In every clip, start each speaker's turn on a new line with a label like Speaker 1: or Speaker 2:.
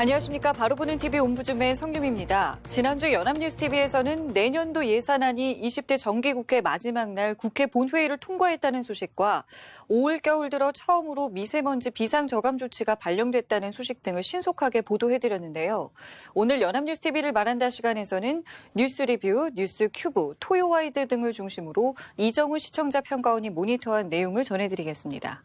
Speaker 1: 안녕하십니까. 바로 보는 TV 옴부즈맨 성유미입니다. 지난주 연합뉴스TV에서는 내년도 예산안이 20대 정기국회 마지막 날 국회 본회의를 통과했다는 소식과 5월 겨울 들어 처음으로 미세먼지 비상저감 조치가 발령됐다는 소식 등을 신속하게 보도해드렸는데요. 오늘 연합뉴스TV를 말한다 시간에서는 뉴스리뷰, 뉴스큐브, 토요와이드 등을 중심으로 이정우 시청자 평가원이 모니터한 내용을 전해드리겠습니다.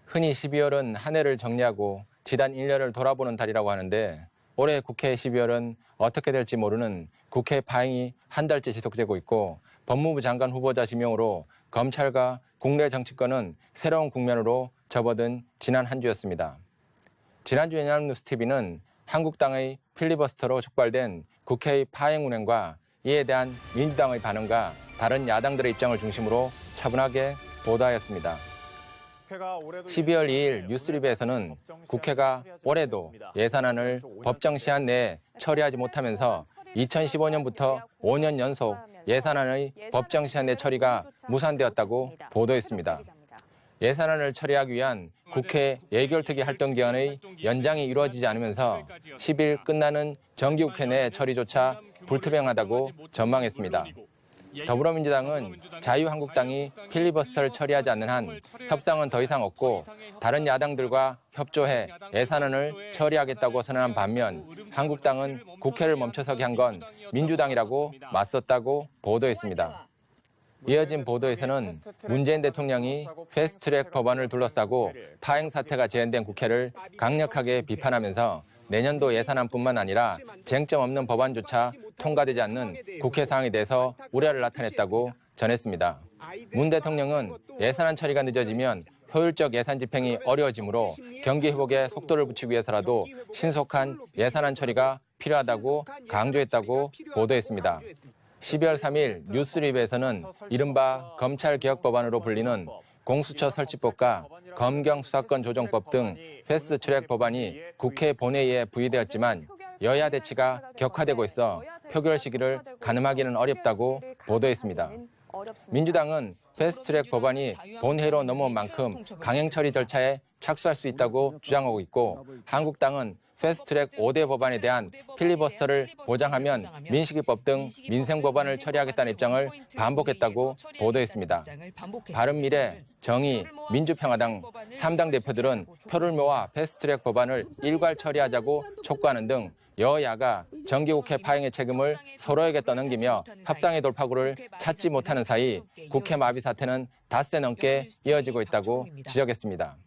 Speaker 2: 흔히 12월은 한 해를 정리하고 지난 1년을 돌아보는 달이라고 하는데 올해 국회 12월은 어떻게 될지 모르는 국회 파행이 한 달째 지속되고 있고 법무부 장관 후보자 지명으로 검찰과 국내 정치권은 새로운 국면으로 접어든 지난 한 주였습니다. 지난주 연합뉴스TV는 한국당의 필리버스터로 촉발된 국회의 파행 운행과 이에 대한 민주당의 반응과 다른 야당들의 입장을 중심으로 차분하게 보도하였습니다. 12월 2일 뉴스리뷰에서는 국회가 올해도 예산안을 법정 시한 내에 처리하지 못하면서 2015년부터 5년 연속 예산안의 법정 시한 내 처리가 무산되었다고 보도했습니다. 예산안을 처리하기 위한 국회 예결특위 활동 기간의 연장이 이루어지지 않으면서 10일 끝나는 정기국회 내 처리조차 불투명하다고 전망했습니다. 더불어민주당은 자유한국당이 필리버스터를 처리하지 않는 한 협상은 더 이상 없고 다른 야당들과 협조해 예산안을 처리하겠다고 선언한 반면 한국당은 국회를 멈춰서게 한 건 민주당이라고 맞섰다고 보도했습니다. 이어진 보도에서는 문재인 대통령이 패스트트랙 법안을 둘러싸고 파행 사태가 재현된 국회를 강력하게 비판하면서 내년도 예산안뿐만 아니라 쟁점 없는 법안조차 통과되지 않는 국회 상황에 대해서 우려를 나타냈다고 전했습니다. 문 대통령은 예산안 처리가 늦어지면 효율적 예산 집행이 어려워지므로 경기 회복에 속도를 붙이기 위해서라도 신속한 예산안 처리가 필요하다고 강조했다고 보도했습니다. 12월 3일 뉴스리뷰에서는 이른바 검찰개혁 법안으로 불리는 공수처 설치법과 검경수사권 조정법 등 패스트트랙 법안이 국회 본회의에 부의되었지만 여야 대치가 격화되고 있어 표결 시기를 가늠하기는 어렵다고 보도했습니다. 민주당은 패스트트랙 법안이 본회의로 넘어온 만큼 강행 처리 절차에 착수할 수 있다고 주장하고 있고 한국당은 패스트트랙 5대 법안에 대한 필리버스터를 보장하면 민식이법 등 민생 법안을 처리하겠다는 입장을 반복했다고 보도했습니다. 바른미래, 정의, 민주평화당 3당 대표들은 표를 모아 패스트트랙 법안을 일괄 처리하자고 촉구하는 등 여야가 정기국회 파행의 책임을 서로에게 떠넘기며 협상의 돌파구를 찾지 못하는 사이 국회 마비 사태는 닷새 넘게 이어지고 있다고 지적했습니다.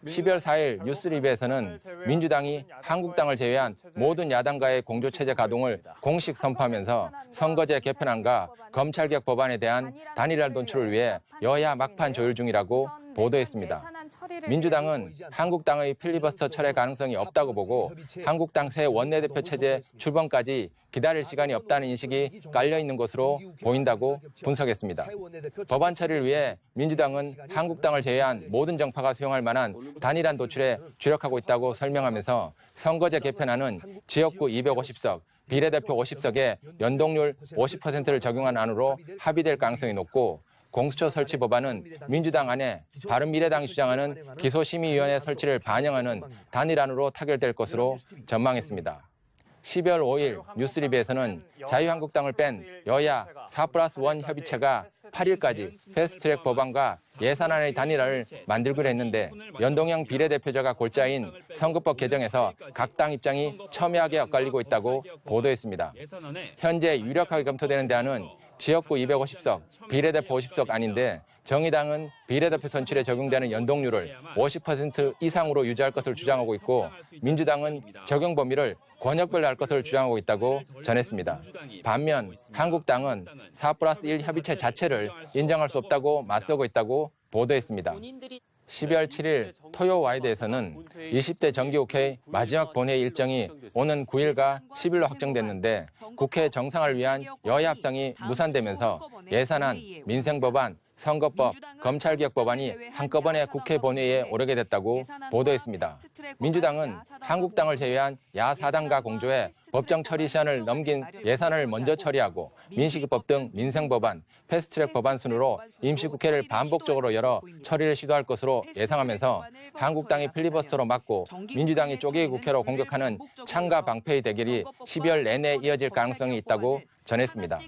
Speaker 2: 12월 4일 뉴스리뷰에서는 민주당이 한국당을 제외한 모든 야당과의 공조체제 가동을 공식 선포하면서 선거제 개편안과 검찰개혁 법안에 대한 단일화 논출을 위해 여야 막판 조율 중이라고 보도했습니다. 민주당은 한국당의 필리버스터 철회 가능성이 없다고 보고 한국당 새 원내대표 체제 출범까지 기다릴 시간이 없다는 인식이 깔려 있는 것으로 보인다고 분석했습니다. 법안 처리를 위해 민주당은 한국당을 제외한 모든 정파가 수용할 만한 단일한 도출에 주력하고 있다고 설명하면서 선거제 개편안은 지역구 250석, 비례대표 50석에 연동률 50%를 적용한 안으로 합의될 가능성이 높고 공수처 설치 법안은 민주당 안에 바른미래당이 주장하는 기소심의위원회 설치를 반영하는 단일안으로 타결될 것으로 전망했습니다. 12월 5일 뉴스리뷰에서는 자유한국당을 뺀 여야 4+1 협의체가 8일까지 패스트트랙 법안과 예산안의 단일화를 만들기로 했는데 연동형 비례대표제가 골자인 선거법 개정에서 각 당 입장이 첨예하게 엇갈리고 있다고 보도했습니다. 현재 유력하게 검토되는 대안은 지역구 250석, 비례대표 50석 아닌데 정의당은 비례대표 선출에 적용되는 연동률을 50% 이상으로 유지할 것을 주장하고 있고 민주당은 적용 범위를 권역별로 할 것을 주장하고 있다고 전했습니다. 반면 한국당은 4+1 협의체 자체를 인정할 수 없다고 맞서고 있다고 보도했습니다. 12월 7일 토요와이드에서는 20대 정기국회의 마지막 본회의 일정이 오는 9일과 10일로 확정됐는데 국회 정상화를 위한 여야 합상이 무산되면서 예산안, 민생법안, 선거법, 검찰개혁 법안이 한꺼번에 국회 본회의에 오르게 됐다고 보도했습니다. 민주당은 한국당을 제외한 야 4당과 공조해 법정 처리 시한을 넘긴 예산을 먼저 처리하고 민식이법 등 민생법안, 패스트트랙 법안 순으로 임시국회를 반복적으로 열어 처리를 시도할 것으로 예상하면서 한국당이 필리버스터로 막고 민주당이 쪼개기 국회로 공격하는 창과 방패의 대결이 12월 내내 이어질 가능성이 있다고 전했습니다.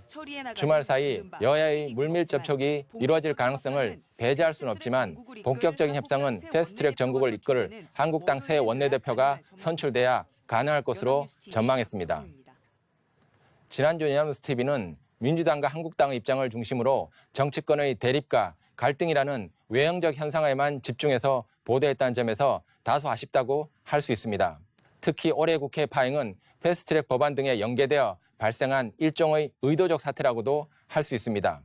Speaker 2: 주말 사이 여야의 물밀 접촉이 이루어질 가능성을 배제할 수는 없지만 본격적인 협상은 패스트트랙 전국을 이끌 한국당 새 원내대표가 선출돼야 가능할 것으로 전망했습니다. 지난주 연합뉴스TV는 민주당과 한국당의 입장을 중심으로 정치권의 대립과 갈등이라는 외형적 현상에만 집중해서 보도했다는 점에서 다소 아쉽다고 할 수 있습니다. 특히 올해 국회 파행은 패스트트랙 법안 등에 연계되어 발생한 일종의 의도적 사태라고도 할 수 있습니다.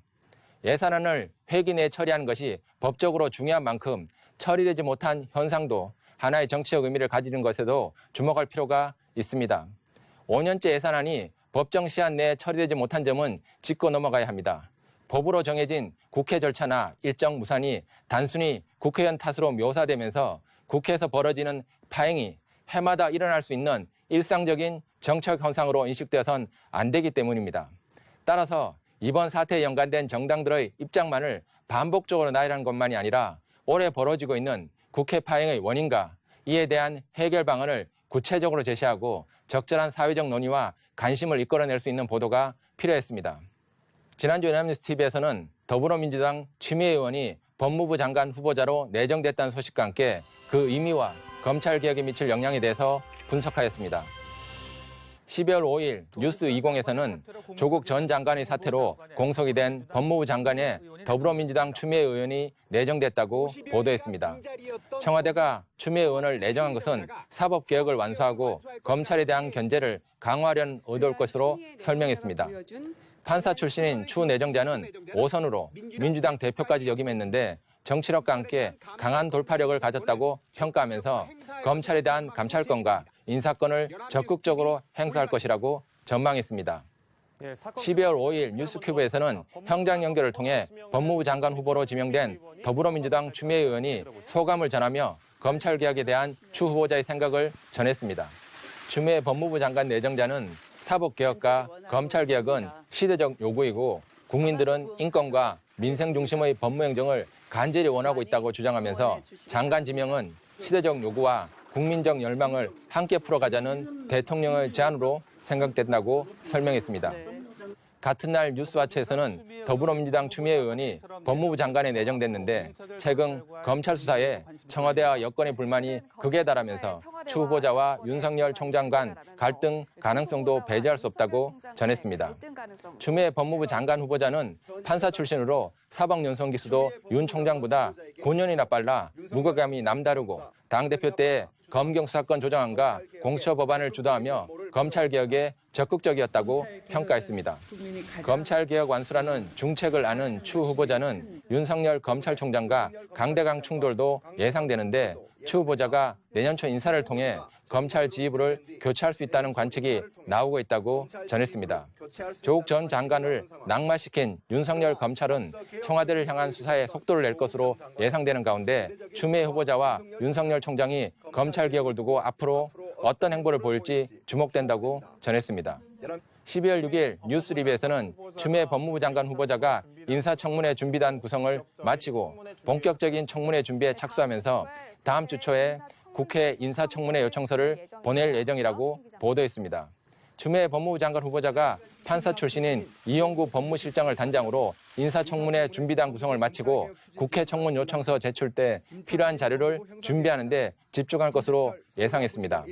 Speaker 2: 예산안을 회기 내에 처리하는 것이 법적으로 중요한 만큼 처리되지 못한 현상도 하나의 정치적 의미를 가지는 것에도 주목할 필요가 있습니다. 5년째 예산안이 법정 시한 내에 처리되지 못한 점은 짚고 넘어가야 합니다. 법으로 정해진 국회 절차나 일정 무산이 단순히 국회의원 탓으로 묘사되면서 국회에서 벌어지는 파행이 해마다 일어날 수 있는 일상적인 정책 현상으로 인식되어선 안 되기 때문입니다. 따라서 이번 사태에 연관된 정당들의 입장만을 반복적으로 나열하는 것만이 아니라 올해 벌어지고 있는 국회 파행의 원인과 이에 대한 해결 방안을 구체적으로 제시하고 적절한 사회적 논의와 관심을 이끌어낼 수 있는 보도가 필요했습니다. 지난주 연합뉴스TV에서는 더불어민주당 추미애 의원이 법무부 장관 후보자로 내정됐다는 소식과 함께 그 의미와 검찰개혁에 미칠 영향에 대해서 분석하였습니다. 12월 5일 뉴스20에서는 조국 전 장관의 사태로 공석이 된 법무부 장관에 더불어민주당 추미애 의원이 내정됐다고 보도했습니다. 청와대가 추미애 의원을 내정한 것은 사법개혁을 완수하고 검찰에 대한 견제를 강화하려는 의도일 것으로 설명했습니다. 판사 출신인 추 내정자는 5선으로 민주당 대표까지 역임했는데 정치력과 함께 강한 돌파력을 가졌다고 평가하면서 검찰에 대한 감찰권과 인사권을 적극적으로 행사할 것이라고 전망했습니다. 12월 5일 뉴스큐브에서는 현장 연결을 통해 법무부 장관 후보로 지명된 더불어민주당 추미애 의원이 소감을 전하며 검찰개혁에 대한 추 후보자의 생각을 전했습니다. 추미애 법무부 장관 내정자는 사법개혁과 검찰개혁은 시대적 요구이고 국민들은 인권과 민생 중심의 법무행정을 간절히 원하고 있다고 주장하면서 장관 지명은 시대적 요구와 국민적 열망을 함께 풀어가자는 대통령의 제안으로 생각된다고 설명했습니다. 같은 날 뉴스와치에서는 더불어민주당 추미애 의원이 법무부 장관에 내정됐는데 최근 검찰 수사에 청와대와 여권의 불만이 극에 달하면서 추 후보자와 윤석열 총장 간 갈등 가능성도 배제할 수 없다고 전했습니다. 추미애 법무부 장관 후보자는 판사 출신으로 사법연수원 기수도 윤 총장보다 9년이나 빨라 무게감이 남다르고 당대표 때에 검경수사권 조정안과 공수처 법안을 주도하며 검찰개혁에 적극적이었다고 평가했습니다. 검찰개혁 완수라는 중책을 아는 추 후보자는 윤석열 검찰총장과 강대강 충돌도 예상되는데 추 후보자가 내년 초 인사를 통해 검찰 지휘부를 교체할 수 있다는 관측이 나오고 있다고 전했습니다. 조국 전 장관을 낙마시킨 윤석열 검찰은 청와대를 향한 수사에 속도를 낼 것으로 예상되는 가운데 추미애 후보자와 윤석열 총장이 검찰개혁을 두고 앞으로 어떤 행보를 보일지 주목된다고 전했습니다. 12월 6일 뉴스리뷰에서는 추미애 법무부 장관 후보자가 인사청문회 준비단 구성을 마치고 본격적인 청문회 준비에 착수하면서 다음 주 초에 국회 인사청문회 요청서를 보낼 예정이라고 보도했습니다. 추미애 법무부 장관 후보자가 판사 출신인 이용구 법무실장을 단장으로 인사청문회 준비단 구성을 마치고 국회 청문 요청서 제출 때 필요한 자료를 준비하는 데 집중할 것으로 예상했습니다.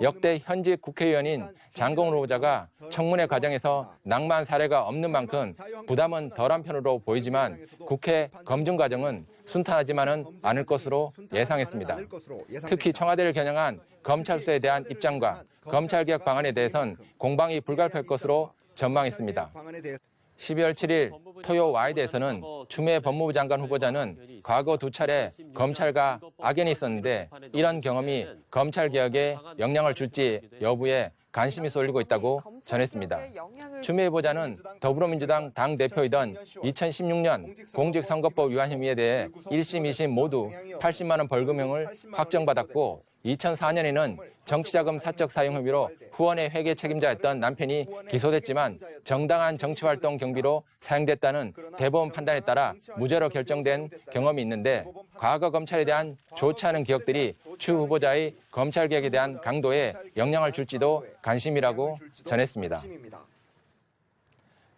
Speaker 2: 역대 현직 국회의원인 장건우 후보자가 청문회 과정에서 낙마한 사례가 없는 만큼 부담은 덜한 편으로 보이지만 국회 검증 과정은 순탄하지만은 않을 것으로 예상했습니다. 특히 청와대를 겨냥한 검찰 수사에 대한 입장과 검찰개혁 방안에 대해선 공방이 불가피할 것으로 전망했습니다. 12월 7일 토요 와이드에서는 추미애 법무부 장관 후보자는 과거 2차례 검찰과 악연이 있었는데 이런 경험이 검찰개혁에 영향을 줄지 여부에 관심이 쏠리고 있다고 전했습니다. 추미애 후보자는 더불어민주당 당대표이던 2016년 공직선거법 위반 혐의에 대해 1심, 2심 모두 80만 원 벌금형을 확정받았고 2004년에는 정치자금 사적 사용 혐의로 후원의 회계 책임자였던 남편이 기소됐지만 정당한 정치활동 경비로 사용됐다는 대법원 판단에 따라 무죄로 결정된 경험이 있는데 과거 검찰에 대한 좋지 않은 기억들이 추 후보자의 검찰개혁에 대한 강도에 영향을 줄지도 관심이라고 전했습니다.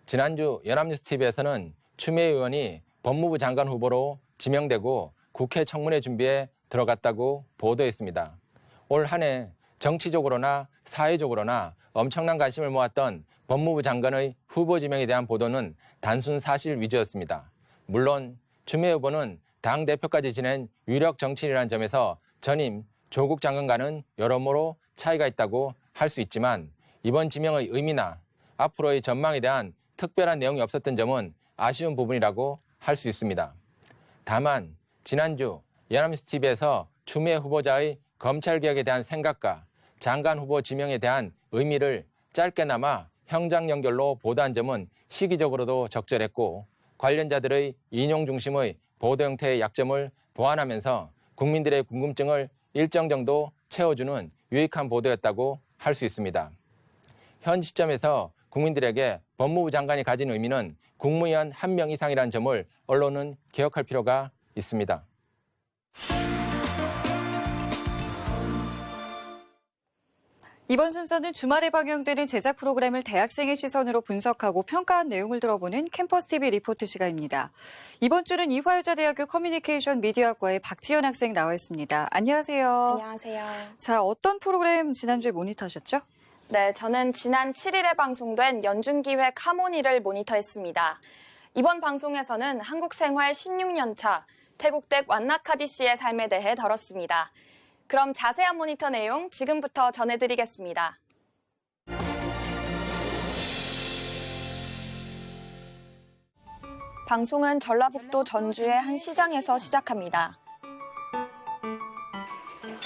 Speaker 2: 지난주 연합뉴스TV에서는 추미애 의원이 법무부 장관 후보로 지명되고 국회 청문회 준비에 들어갔다고 보도했습니다. 올 한 해 정치적으로나 사회적으로나 엄청난 관심을 모았던 법무부 장관의 후보 지명에 대한 보도는 단순 사실 위주였습니다. 물론 추미애 후보는 당대표까지 지낸 유력 정치인이라는 점에서 전임 조국 장관과는 여러모로 차이가 있다고 할 수 있지만 이번 지명의 의미나 앞으로의 전망에 대한 특별한 내용이 없었던 점은 아쉬운 부분이라고 할 수 있습니다. 다만 지난주 연합뉴스TV에서 추미애 후보자의 검찰개혁에 대한 생각과 장관 후보 지명에 대한 의미를 짧게나마 형장 연결로 보도한 점은 시기적으로도 적절했고 관련자들의 인용 중심의 보도 형태의 약점을 보완하면서 국민들의 궁금증을 일정 정도 채워주는 유익한 보도였다고 할 수 있습니다. 현 시점에서 국민들에게 법무부 장관이 가진 의미는 국무위원 1명 이상이라는 점을 언론은 기억할 필요가 있습니다.
Speaker 1: 이번 순서는 주말에 방영되는 제작 프로그램을 대학생의 시선으로 분석하고 평가한 내용을 들어보는 캠퍼스TV 리포트 시간입니다. 이번 주는 이화여자대학교 커뮤니케이션 미디어학과의 박지연 학생 나와 있습니다. 안녕하세요.
Speaker 3: 안녕하세요.
Speaker 1: 자, 어떤 프로그램 지난주에 모니터하셨죠?
Speaker 3: 네, 저는 지난 7일에 방송된 연중기획 하모니를 모니터했습니다. 이번 방송에서는 한국 생활 16년 차 태국댁 완나카디 씨의 삶에 대해 다뤘습니다. 그럼 자세한 모니터 내용 지금부터 전해드리겠습니다. 방송은 전라북도 전주의 한 시장에서 시작합니다.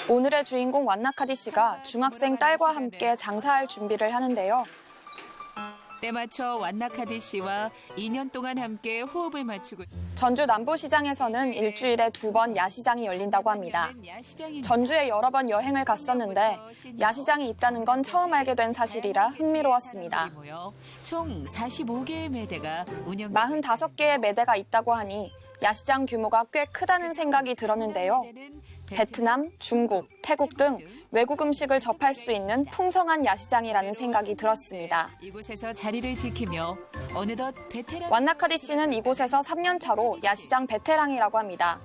Speaker 3: 오늘의 주인공 완나카디 씨가 중학생 딸과 함께 장사할 준비를 하는데요.
Speaker 4: 때맞춰 완나카디 씨와 2년 동안 함께 호흡을 맞추고
Speaker 3: 전주 남부시장에서는 일주일에 2번 야시장이 열린다고 합니다. 전주에 여러 번 여행을 갔었는데 야시장이 있다는 건 처음 알게 된 사실이라 흥미로웠습니다.
Speaker 4: 총 45개의 매대가 운영
Speaker 3: 45개의 매대가 있다고 하니 야시장 규모가 꽤 크다는 생각이 들었는데요. 베트남, 중국, 태국 등 외국 음식을 접할 수 있는 풍성한 야시장이라는 생각이 들었습니다.
Speaker 4: 이곳에서 자리를 지키며 어느덧 베테랑
Speaker 3: 완나카디 씨는 이곳에서 3년 차로 야시장 베테랑이라고 합니다.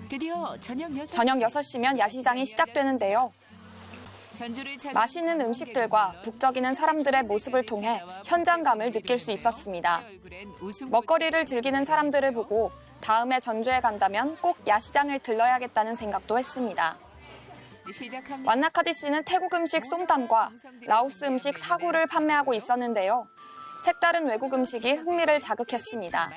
Speaker 4: 드디어 저녁
Speaker 3: 6시면 야시장이 시작되는데요. 맛있는 음식들과 북적이는 사람들의 모습을 통해 현장감을 느낄 수 있었습니다. 먹거리를 즐기는 사람들을 보고 다음에 전주에 간다면 꼭 야시장을 들러야겠다는 생각도 했습니다. 완나카디 씨는 태국 음식 쏨땀과 라오스 음식 사구를 판매하고 있었는데요. 색다른 외국 음식이 흥미를 자극했습니다.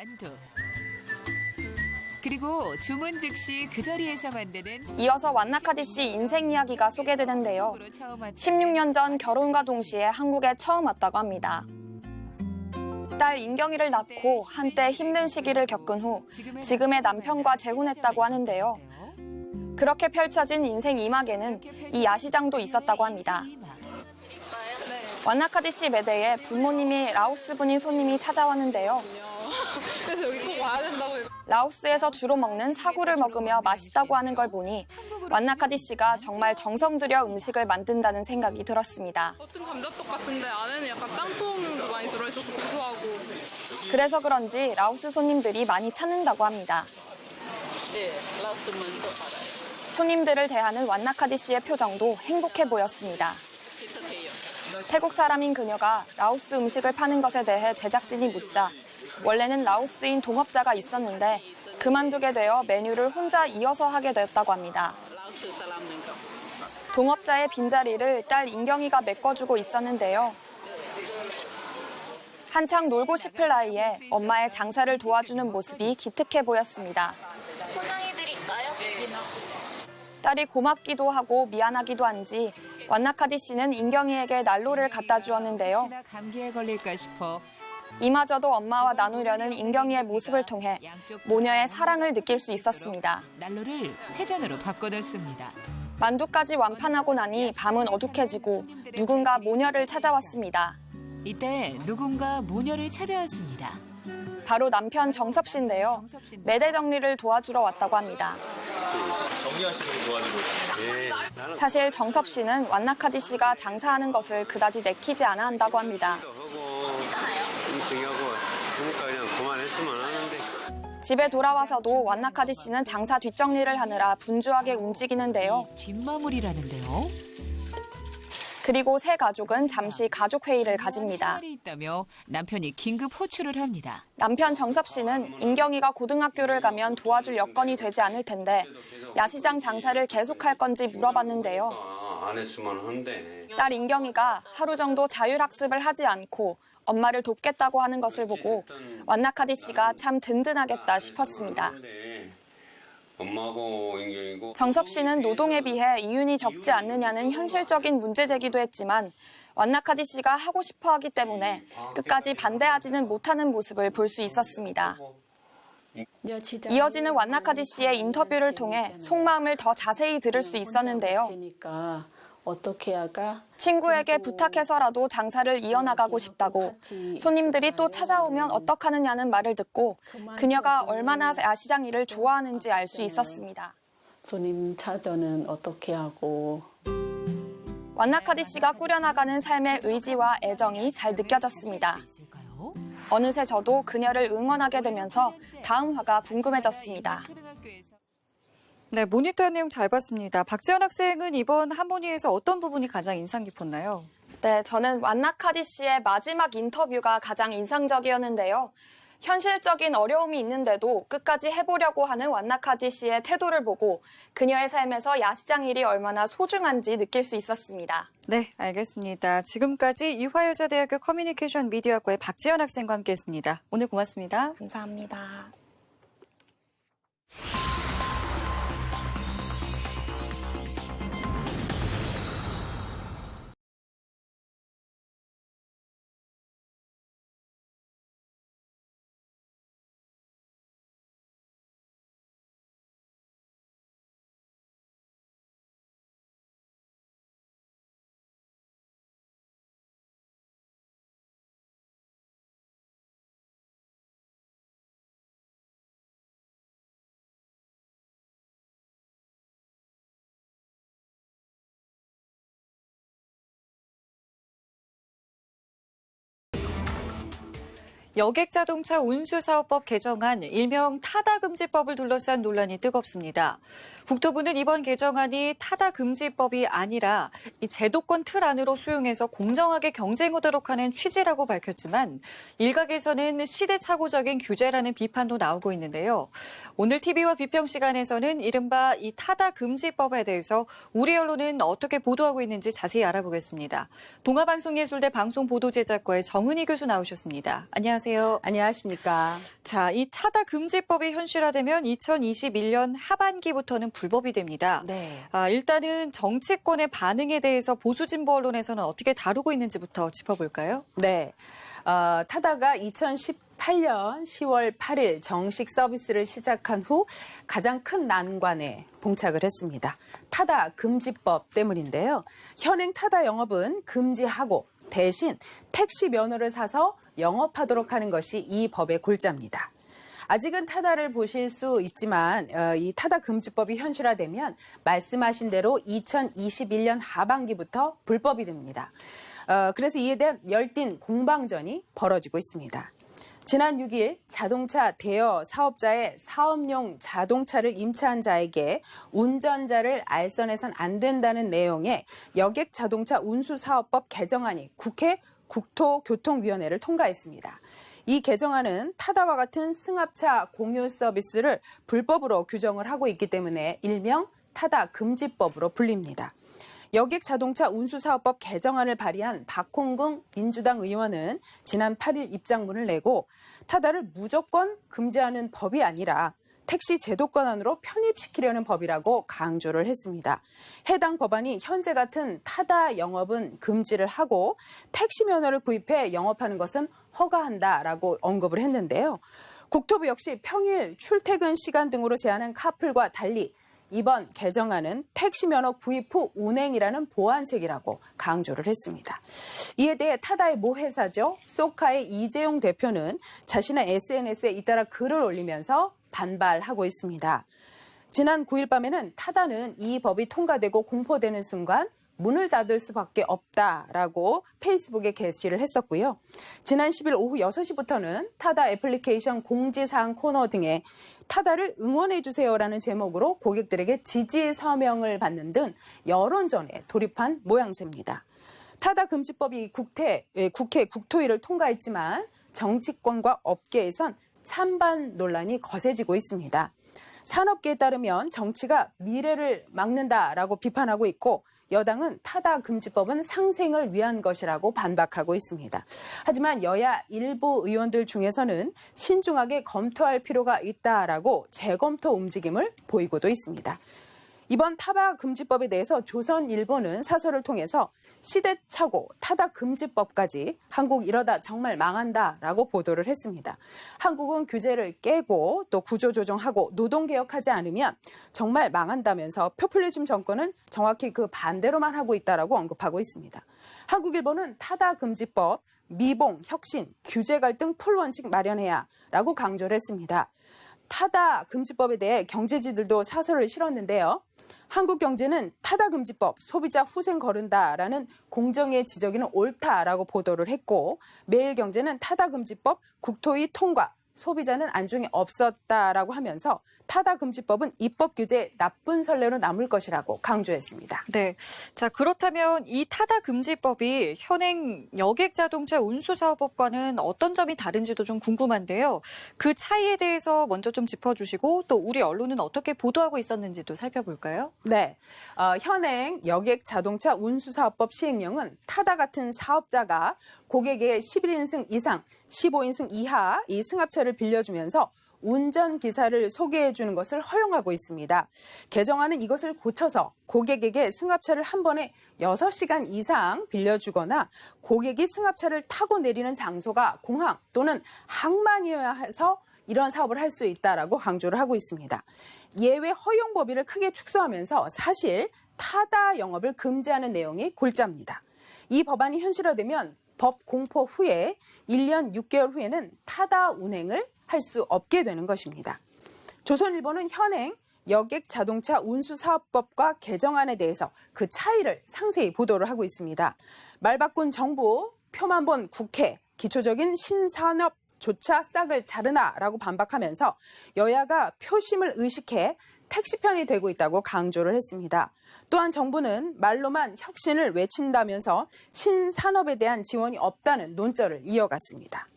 Speaker 4: 그리고 주문 즉시 그 자리에서 만드는
Speaker 3: 이어서 완나카디 씨 인생 이야기가 소개되는데요. 16년 전 결혼과 동시에 한국에 처음 왔다고 합니다. 딸 인경이를 낳고 한때 힘든 시기를 겪은 후 지금의 남편과 재혼했다고 하는데요. 그렇게 펼쳐진 인생 2막에는 이 야시장도 있었다고 합니다. 완나카디 씨 매대에 부모님이 라오스 분인 손님이 찾아왔는데요.
Speaker 5: 그래서 여기 꼭 와야 된다고.
Speaker 3: 라오스에서 주로 먹는 사구를 먹으며 맛있다고 하는 걸 보니 완나카디 씨가 정말 정성 들여 음식을 만든다는 생각이 들었습니다.
Speaker 5: 겉은 감자떡 같은데 안에는 약간 땅콩도 많이 들어있어서 고소하고.
Speaker 3: 그래서 그런지 라오스 손님들이 많이 찾는다고 합니다.
Speaker 5: 네, 라오스는 더 알아요.
Speaker 3: 손님들을 대하는 완나카디 씨의 표정도 행복해 보였습니다.
Speaker 5: 비슷해요.
Speaker 3: 태국 사람인 그녀가 라오스 음식을 파는 것에 대해 제작진이 묻자 원래는 라오스인 동업자가 있었는데 그만두게 되어 메뉴를 혼자 이어서 하게 됐다고 합니다. 동업자의 빈자리를 딸 인경이가 메꿔주고 있었는데요. 한창 놀고 싶을 나이에 엄마의 장사를 도와주는 모습이 기특해 보였습니다.
Speaker 6: 포장해드릴까요?
Speaker 3: 딸이 고맙기도 하고 미안하기도 한지 완나카디 씨는 인경이에게 난로를 갖다 주었는데요.
Speaker 4: 혹시나 감기에 걸릴까 싶어
Speaker 3: 이마저도 엄마와 나누려는 인경이의 모습을 통해 모녀의 사랑을 느낄 수 있었습니다.
Speaker 4: 난로를 회전으로 바꿔뒀습니다.
Speaker 3: 만두까지 완판하고 나니 밤은 어둑해지고 누군가 모녀를 찾아왔습니다.
Speaker 4: 이때 누군가 모녀를 찾아왔습니다.
Speaker 3: 바로 남편 정섭 씨인데요. 매대 정리를 도와주러 왔다고 합니다.
Speaker 7: 정리하시는 거 도와주고 있어요.
Speaker 3: 사실 정섭 씨는 완나카디 씨가 장사하는 것을 그다지 내키지 않아 한다고 합니다.
Speaker 8: 정리하고 그러니까 그냥 그만했으면 하는데.
Speaker 3: 집에 돌아와서도 완나카디 씨는 장사 뒷정리를 하느라 분주하게 움직이는데요.
Speaker 4: 뒷마무리라는데요.
Speaker 3: 그리고 세 가족은 잠시 가족 회의를 가집니다.
Speaker 4: 이 있다며 남편이 긴급 호출을 합니다.
Speaker 3: 남편 정섭 씨는 인경이가 고등학교를 가면 도와줄 여건이 되지 않을 텐데 야시장 장사를 계속할 건지 물어봤는데요.
Speaker 8: 안 했으면 하는데.
Speaker 3: 딸 인경이가 하루 정도 자율학습을 하지 않고 엄마를 돕겠다고 하는 것을 보고 완나카디 씨가 참 든든하겠다 싶었습니다.
Speaker 8: 엄마고 인경이고.
Speaker 3: 정섭 씨는 노동에 비해 이윤이 적지 않느냐는 현실적인 문제 제기도 했지만 완나카디 씨가 하고 싶어 하기 때문에 끝까지 반대하지는 못하는 모습을 볼 수 있었습니다. 이어지는 완나카디 씨의 인터뷰를 통해 속마음을 더 자세히 들을 수 있었는데요.
Speaker 9: 어떻게 할까?
Speaker 3: 친구에게 부탁해서라도 장사를 이어나가고 싶다고 손님들이 또 찾아오면 어떡하느냐는 말을 듣고 그녀가 얼마나 야시장 일을 좋아하는지 알 수 있었습니다.
Speaker 9: 손님 찾아는 어떻게 하고.
Speaker 3: 완나카디 씨가 꾸려나가는 삶의 의지와 애정이 잘 느껴졌습니다. 어느새 저도 그녀를 응원하게 되면서 다음 화가 궁금해졌습니다.
Speaker 1: 네, 모니터한 내용 잘 봤습니다. 박지연 학생은 이번 하모니에서 어떤 부분이 가장 인상 깊었나요?
Speaker 3: 네, 저는 완나카디 씨의 마지막 인터뷰가 가장 인상적이었는데요. 현실적인 어려움이 있는데도 끝까지 해보려고 하는 완나카디 씨의 태도를 보고 그녀의 삶에서 야시장 일이 얼마나 소중한지 느낄 수 있었습니다.
Speaker 1: 네, 알겠습니다. 지금까지 이화여자대학교 커뮤니케이션 미디어학과의 박지연 학생과 함께했습니다. 오늘 고맙습니다.
Speaker 3: 감사합니다.
Speaker 1: 여객자동차 운수사업법 개정안, 일명 타다금지법을 둘러싼 논란이 뜨겁습니다. 국토부는 이번 개정안이 타다금지법이 아니라 이 제도권 틀 안으로 수용해서 공정하게 경쟁하도록 하는 취지라고 밝혔지만 일각에서는 시대착오적인 규제라는 비판도 나오고 있는데요. 오늘 TV와 비평 시간에서는 이른바 이 타다금지법에 대해서 우리 언론은 어떻게 보도하고 있는지 자세히 알아보겠습니다. 동아방송예술대 방송보도제작과의 정은희 교수 나오셨습니다. 안녕하세요.
Speaker 9: 안녕하십니까.
Speaker 1: 자, 이 타다금지법이 현실화되면 2021년 하반기부터는 불법이 됩니다.
Speaker 9: 네.
Speaker 1: 일단은 정치권의 반응에 대해서 보수진보 언론에서는 어떻게 다루고 있는지부터 짚어볼까요?
Speaker 9: 네. 타다가 2018년 10월 8일 정식 서비스를 시작한 후 가장 큰 난관에 봉착을 했습니다. 타다 금지법 때문인데요. 현행 타다 영업은 금지하고 대신 택시 면허를 사서 영업하도록 하는 것이 이 법의 골자입니다. 아직은 타다를 보실 수 있지만 이 타다 금지법이 현실화되면 말씀하신 대로 2021년 하반기부터 불법이 됩니다. 그래서 이에 대한 열띤 공방전이 벌어지고 있습니다. 지난 6일 자동차 대여 사업자의 사업용 자동차를 임차한 자에게 운전자를 알선해선 안 된다는 내용의 여객 자동차 운수사업법 개정안이 국회 국토교통위원회를 통과했습니다. 이 개정안은 타다와 같은 승합차 공유 서비스를 불법으로 규정을 하고 있기 때문에 일명 타다 금지법으로 불립니다. 여객 자동차 운수사업법 개정안을 발의한 박홍근 민주당 의원은 지난 8일 입장문을 내고 타다를 무조건 금지하는 법이 아니라 택시 제도권 안으로 편입시키려는 법이라고 강조를 했습니다. 해당 법안이 현재 같은 타다 영업은 금지를 하고 택시 면허를 구입해 영업하는 것은 허가한다라고 언급을 했는데요. 국토부 역시 평일 출퇴근 시간 등으로 제한한 카풀과 달리 이번 개정안은 택시 면허 구입 후 운행이라는 보완책이라고 강조를 했습니다. 이에 대해 타다의 모 회사죠. 소카의 이재용 대표는 자신의 SNS에 잇따라 글을 올리면서 반발하고 있습니다. 지난 9일 밤에는 타다는 이 법이 통과되고 공포되는 순간 문을 닫을 수밖에 없다라고 페이스북에 게시를 했었고요. 지난 10일 오후 6시부터는 타다 애플리케이션 공지사항 코너 등에 타다를 응원해주세요라는 제목으로 고객들에게 지지 서명을 받는 등 여론전에 돌입한 모양새입니다. 타다 금지법이 국회 국토위를 통과했지만 정치권과 업계에선 찬반 논란이 거세지고 있습니다. 산업계에 따르면 정치가 미래를 막는다라고 비판하고 있고 여당은 타다 금지법은 상생을 위한 것이라고 반박하고 있습니다. 하지만 여야 일부 의원들 중에서는 신중하게 검토할 필요가 있다라고 재검토 움직임을 보이고도 있습니다. 이번 타다 금지법에 대해서 조선일보는 사설을 통해서 시대착오 타다 금지법까지 한국 이러다 정말 망한다라고 보도를 했습니다. 한국은 규제를 깨고 또 구조조정하고 노동개혁하지 않으면 정말 망한다면서 포퓰리즘 정권은 정확히 그 반대로만 하고 있다라고 언급하고 있습니다. 한국일보는 타다 금지법, 미봉, 혁신, 규제 갈등 풀원칙 마련해야라고 강조를 했습니다. 타다 금지법에 대해 경제지들도 사설을 실었는데요. 한국경제는 타다 금지법, 소비자 후생 거른다라는 공정의 지적이는 옳다라고 보도를 했고 매일경제는 타다 금지법, 국토위 통과, 소비자는 안중에 없었다라고 하면서 타다 금지법은 입법 규제의 나쁜 선례로 남을 것이라고 강조했습니다.
Speaker 1: 네. 자, 그렇다면 이 타다 금지법이 현행 여객자동차 운수사업법과는 어떤 점이 다른지도 좀 궁금한데요. 그 차이에 대해서 먼저 좀 짚어주시고 또 우리 언론은 어떻게 보도하고 있었는지도 살펴볼까요?
Speaker 9: 네. 현행 여객자동차 운수사업법 시행령은 타다 같은 사업자가 고객에게 11인승 이상, 15인승 이하 이 승합차를 빌려주면서 운전기사를 소개해 주는 것을 허용하고 있습니다. 개정안은 이것을 고쳐서 고객에게 승합차를 한 번에 6시간 이상 빌려주거나 고객이 승합차를 타고 내리는 장소가 공항 또는 항만이어야 해서 이런 사업을 할 수 있다라고 강조를 하고 있습니다. 예외 허용 범위를 크게 축소하면서 사실 타다 영업을 금지하는 내용이 골자입니다. 이 법안이 현실화되면 법 공포 후에 1년 6개월 후에는 타다 운행을 할 수 없게 되는 것입니다. 조선일보는 현행 여객 자동차 운수사업법과 개정안에 대해서 그 차이를 상세히 보도를 하고 있습니다. 말 바꾼 정부, 표만 본 국회, 기초적인 신산업조차 싹을 자르나라고 반박하면서 여야가 표심을 의식해 택시 편이 되고 있다고 강조를 했습니다. 또한 정부는 말로만 혁신을 외친다면서 신산업에 대한 지원이 없다는 논조를 이어갔습니다.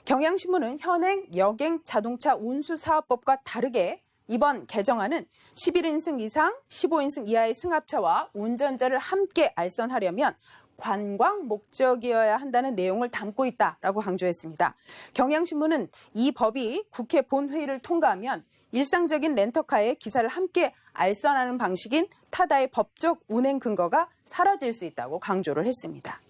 Speaker 9: 경향신문은 현행 여객 자동차 운수사업법과 다르게 이번 개정안은 11인승 이상, 15인승 이하의 승합차와 운전자를 함께 알선하려면 관광 목적이어야 한다는 내용을 담고 있다라고 강조했습니다. 경향신문은 이 법이 국회 본회의를 통과하면 일상적인 렌터카에 기사를 함께 알선하는 방식인 타다의 법적 운행 근거가 사라질 수 있다고 강조를 했습니다.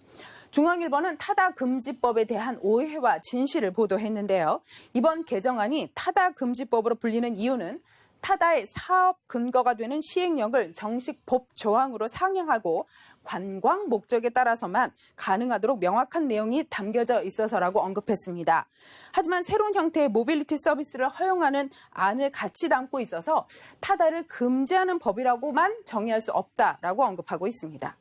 Speaker 9: 중앙일보는 타다 금지법에 대한 오해와 진실을 보도했는데요. 이번 개정안이 타다 금지법으로 불리는 이유는 타다의 사업 근거가 되는 시행령을 정식 법 조항으로 상향하고 관광 목적에 따라서만 가능하도록 명확한 내용이 담겨져 있어서라고 언급했습니다. 하지만 새로운 형태의 모빌리티 서비스를 허용하는 안을 같이 담고 있어서 타다를 금지하는 법이라고만 정의할 수 없다라고 언급하고 있습니다.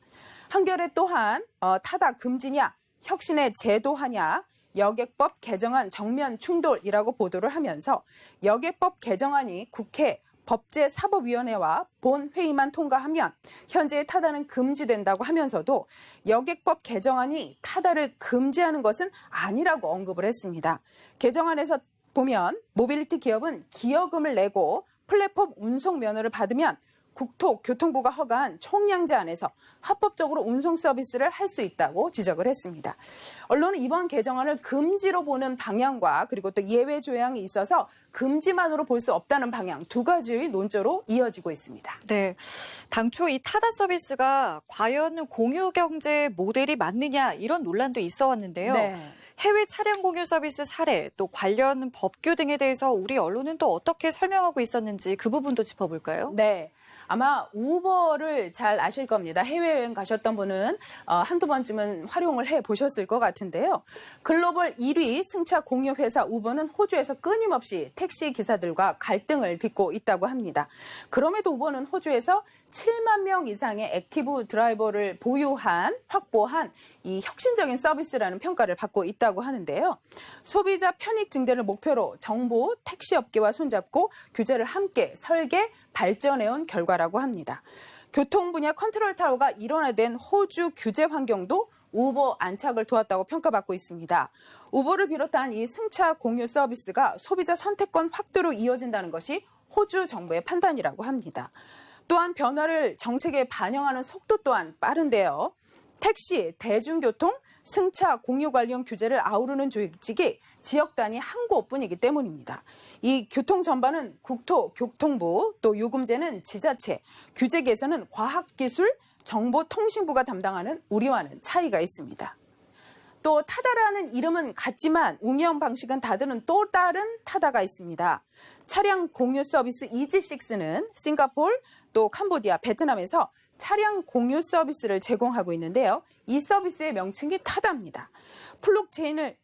Speaker 9: 한겨레 또한 타다 금지냐, 혁신의 제도하냐, 여객법 개정안 정면 충돌이라고 보도를 하면서 여객법 개정안이 국회 법제사법위원회와 본회의만 통과하면 현재의 타다는 금지된다고 하면서도 여객법 개정안이 타다를 금지하는 것은 아니라고 언급을 했습니다. 개정안에서 보면 모빌리티 기업은 기여금을 내고 플랫폼 운송 면허를 받으면 국토교통부가 허가한 총량제 안에서 합법적으로 운송 서비스를 할 수 있다고 지적을 했습니다. 언론은 이번 개정안을 금지로 보는 방향과 그리고 또 예외 조항이 있어서 금지만으로 볼 수 없다는 방향 두 가지의 논조로 이어지고 있습니다.
Speaker 1: 네, 당초 이 타다 서비스가 과연 공유 경제 모델이 맞느냐 이런 논란도 있어 왔는데요.
Speaker 9: 네.
Speaker 1: 해외 차량 공유 서비스 사례 또 관련 법규 등에 대해서 우리 언론은 또 어떻게 설명하고 있었는지 그 부분도 짚어볼까요?
Speaker 9: 네. 아마 우버를 잘 아실 겁니다. 해외여행 가셨던 분은 한두 번쯤은 활용을 해보셨을 것 같은데요. 글로벌 1위 승차 공유 회사 우버는 호주에서 끊임없이 택시 기사들과 갈등을 빚고 있다고 합니다. 그럼에도 우버는 호주에서 7만 명 이상의 액티브 드라이버를 확보한 이 혁신적인 서비스라는 평가를 받고 있다고 하는데요. 소비자 편익 증대를 목표로 정부, 택시업계와 손잡고 규제를 함께 설계, 발전해온 결과라고 합니다. 교통 분야 컨트롤 타워가 일원화된 호주 규제 환경도 우버 안착을 도왔다고 평가받고 있습니다. 우버를 비롯한 이 승차 공유 서비스가 소비자 선택권 확대로 이어진다는 것이 호주 정부의 판단이라고 합니다. 또한 변화를 정책에 반영하는 속도 또한 빠른데요. 택시, 대중교통, 승차, 공유 관련 규제를 아우르는 조직이 지역 단위 한 곳뿐이기 때문입니다. 이 교통 전반은 국토교통부, 또 요금제는 지자체, 규제 개선은 과학기술, 정보통신부가 담당하는 우리와는 차이가 있습니다. 또 타다라는 이름은 같지만 운영 방식은 다르는 또 다른 타다가 있습니다. 차량 공유 서비스 이지6는 싱가포르, 또 캄보디아, 베트남에서 차량 공유 서비스를 제공하고 있는데요. 이 서비스의 명칭이 타다입니다. 블록체인을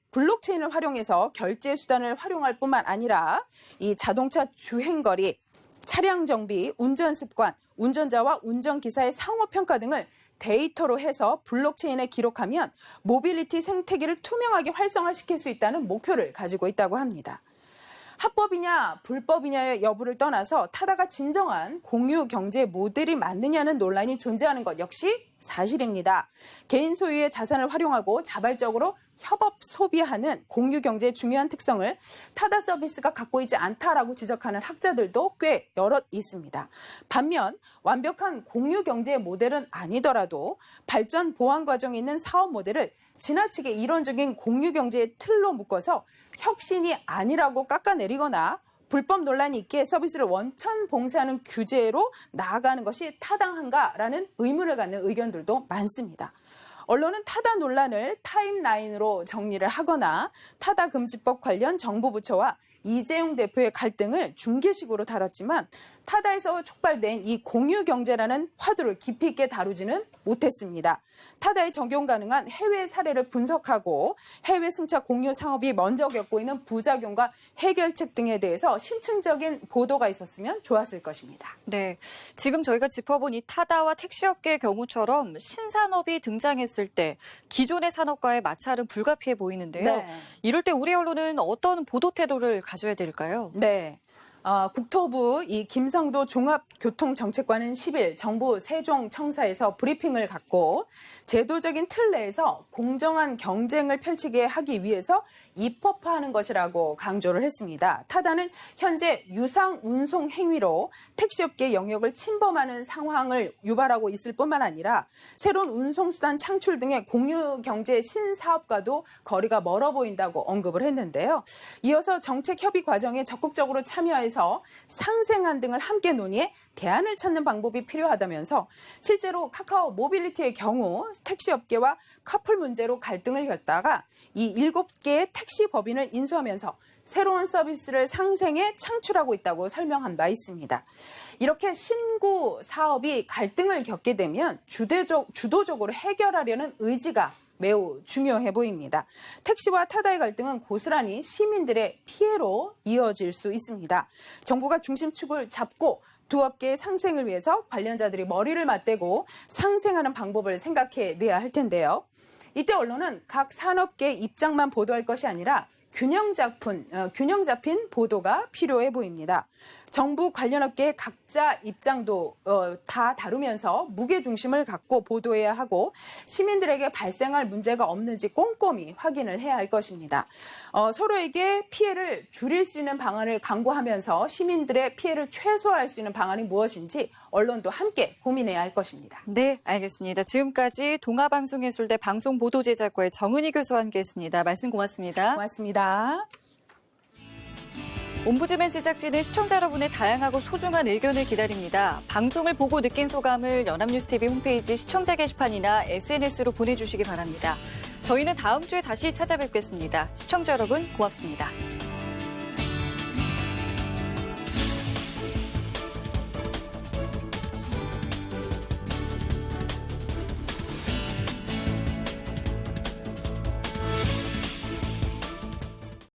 Speaker 9: 활용해서 결제 수단을 활용할 뿐만 아니라 이 자동차 주행거리, 차량 정비, 운전 습관, 운전자와 운전기사의 상호평가 등을 데이터로 해서 블록체인에 기록하면 모빌리티 생태계를 투명하게 활성화시킬 수 있다는 목표를 가지고 있다고 합니다. 합법이냐 불법이냐의 여부를 떠나서 타다가 진정한 공유 경제 모델이 맞느냐는 논란이 존재하는 것 역시 사실입니다. 개인 소유의 자산을 활용하고 자발적으로 협업 소비하는 공유 경제의 중요한 특성을 타다 서비스가 갖고 있지 않다라고 지적하는 학자들도 꽤 여럿 있습니다. 반면 완벽한 공유 경제의 모델은 아니더라도 발전 보완 과정에 있는 사업 모델을 지나치게 이론적인 공유 경제의 틀로 묶어서 혁신이 아니라고 깎아내리거나 불법 논란이 있게 서비스를 원천 봉쇄하는 규제로 나아가는 것이 타당한가라는 의문을 갖는 의견들도 많습니다. 언론은 타다 논란을 타임라인으로 정리를 하거나 타다 금지법 관련 정부 부처와 이재용 대표의 갈등을 중계식으로 다뤘지만 타다에서 촉발된 이 공유 경제라는 화두를 깊이 있게 다루지는 못했습니다. 타다에 적용 가능한 해외 사례를 분석하고 해외 승차 공유 상업이 먼저 겪고 있는 부작용과 해결책 등에 대해서 심층적인 보도가 있었으면 좋았을 것입니다.
Speaker 1: 네, 지금 저희가 짚어본 이 타다와 택시업계의 경우처럼 신산업이 등장했을 때 기존의 산업과의 마찰은 불가피해 보이는데요.
Speaker 9: 네.
Speaker 1: 이럴 때 우리 언론은 어떤 보도 태도를 가져야 될까요?
Speaker 9: 네. 국토부 이 김성도 종합교통정책관은 10일 정부 세종청사에서 브리핑을 갖고 제도적인 틀 내에서 공정한 경쟁을 펼치게 하기 위해서 입법화하는 것이라고 강조를 했습니다. 타다는 현재 유상 운송 행위로 택시업계 영역을 침범하는 상황을 유발하고 있을 뿐만 아니라 새로운 운송수단 창출 등의 공유 경제 신사업과도 거리가 멀어 보인다고 언급을 했는데요. 이어서 정책 협의 과정에 적극적으로 참여해서 상생안 등을 함께 논의해 대안을 찾는 방법이 필요하다면서 실제로 카카오 모빌리티의 경우 택시업계와 커플 문제로 갈등을 겪다가 이 7개의 택시 법인을 인수하면서 새로운 서비스를 상생해 창출하고 있다고 설명한 바 있습니다. 이렇게 신구 사업이 갈등을 겪게 되면 주도적으로 해결하려는 의지가 매우 중요해 보입니다. 택시와 타다의 갈등은 고스란히 시민들의 피해로 이어질 수 있습니다. 정부가 중심축을 잡고 두 업계의 상생을 위해서 관련자들이 머리를 맞대고 상생하는 방법을 생각해 내야 할 텐데요. 이때 언론은 각 산업계의 입장만 보도할 것이 아니라 균형 잡힌 보도가 필요해 보입니다. 정부 관련 업계의 각자 입장도 다 다루면서 무게중심을 갖고 보도해야 하고 시민들에게 발생할 문제가 없는지 꼼꼼히 확인을 해야 할 것입니다. 서로에게 피해를 줄일 수 있는 방안을 강구하면서 시민들의 피해를 최소화할 수 있는 방안이 무엇인지 언론도 함께 고민해야 할 것입니다.
Speaker 1: 네, 알겠습니다. 지금까지 동아방송예술대 방송보도제작과의 정은희 교수와 함께했습니다. 말씀 고맙습니다.
Speaker 9: 고맙습니다.
Speaker 1: 옴부즈맨 제작진은 시청자 여러분의 다양하고 소중한 의견을 기다립니다. 방송을 보고 느낀 소감을 연합뉴스TV 홈페이지 시청자 게시판이나 SNS로 보내주시기 바랍니다. 저희는 다음 주에 다시 찾아뵙겠습니다. 시청자 여러분 고맙습니다.